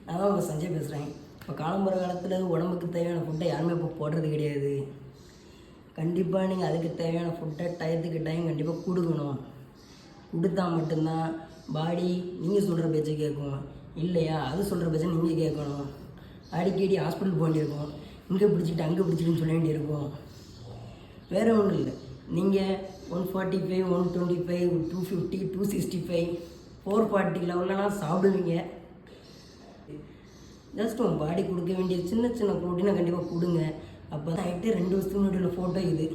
நான் தான் உங்கள் சஞ்சய் பேசுகிறேன். இப்போ காலம்புற காலத்தில் உடம்புக்கு தேவையான ஃபுட்டை யாருமே இப்போ போடுறது கிடையாது. கண்டிப்பாக நீங்கள் அதுக்கு தேவையான ஃபுட்டை டயத்துக்கு டைம் கண்டிப்பாக கொடுக்கணும். கொடுத்தா மட்டும்தான் பாடி நீங்கள் சொல்கிற பேச்சை கேட்கும். இல்லையா அது சொல்கிற பேச்சை நீங்கள் கேட்கணும். அடிக்கடி ஹாஸ்பிட்டல் போக வேண்டியிருக்கும், இங்கே பிடிச்சிட்டு அங்கே பிடிச்சிட்டுன்னு சொல்ல வேண்டியிருக்கும். வேறு ஒன்றும் இல்லை, நீங்கள் 145, 125, 250, 265, 440 லெவல்லாம் சாப்பிடுவீங்க. ஜஸ்ட் உங்கள் பாடி கொடுக்க வேண்டிய சின்ன சின்ன ப்ரோட்டீனை கண்டிப்பாக கொடுங்க. அப்போ தான் ஆகிட்டு 2 வருஷத்துக்கு முன்னாடி உள்ள ஃபோட்டோ இது.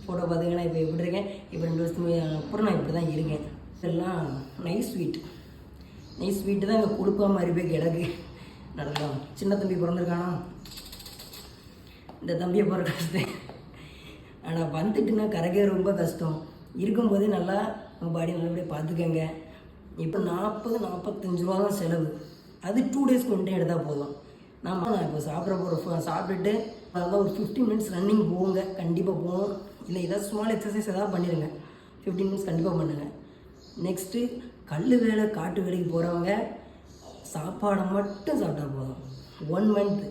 ஃபோட்டோ பார்த்தீங்கன்னா இப்போ எப்படி இருக்கேன், இப்போ 2 வருஷத்துக்கு அப்புறம் நான் இப்படி தான் இருக்கேன். இதெல்லாம் நைஸ் ஸ்வீட்டு தான் இங்கே கொடுப்பா மாதிரி போய் கிடக்கு. நடக்கலாம். சின்ன தம்பி பிறந்திருக்கானா, இந்த தம்பியை பிறக்க கஷ்டம். ஆனால் வந்துட்டுன்னா கரைக்க ரொம்ப கஷ்டம். இருக்கும்போதே நல்லா உங்கள் பாடி நல்லபடியாக பார்த்துக்கங்க. இப்போ 40-45 ரூபா தான் செலவு. அது 2 டேஸ் கொண்டு எடுத்தால் போதும். நான் இப்போ சாப்பிட்டுட்டு அதான் ஒரு 15 மினிட்ஸ் ரன்னிங் போங்க, கண்டிப்பாக போகணும். இல்லை ஏதாவது ஸ்மால் எக்ஸசைஸ் ஏதாவது பண்ணிடுங்க, 15 மினிட்ஸ் கண்டிப்பாக பண்ணுங்கள். நெக்ஸ்ட்டு கல் வேலை காட்டு வேலைக்கு போகிறவங்க சாப்பாடை மட்டும் சாப்பிட்டா போதும். 1 மந்த்,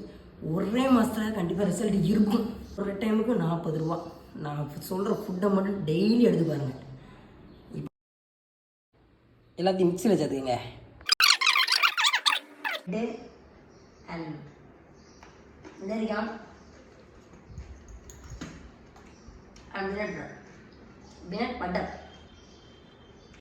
ஒரே மாதத்தில் கண்டிப்பாக ரிசல்ட் இருக்கும். ஒரு டைமுக்கு 40 ரூபா. நான் சொல்கிற ஃபுட்டை மட்டும் டெய்லி எடுத்து பாருங்கள். எல்லாத்தையும் மிக்சியில் சேர்த்துக்கங்க. and peanut butter.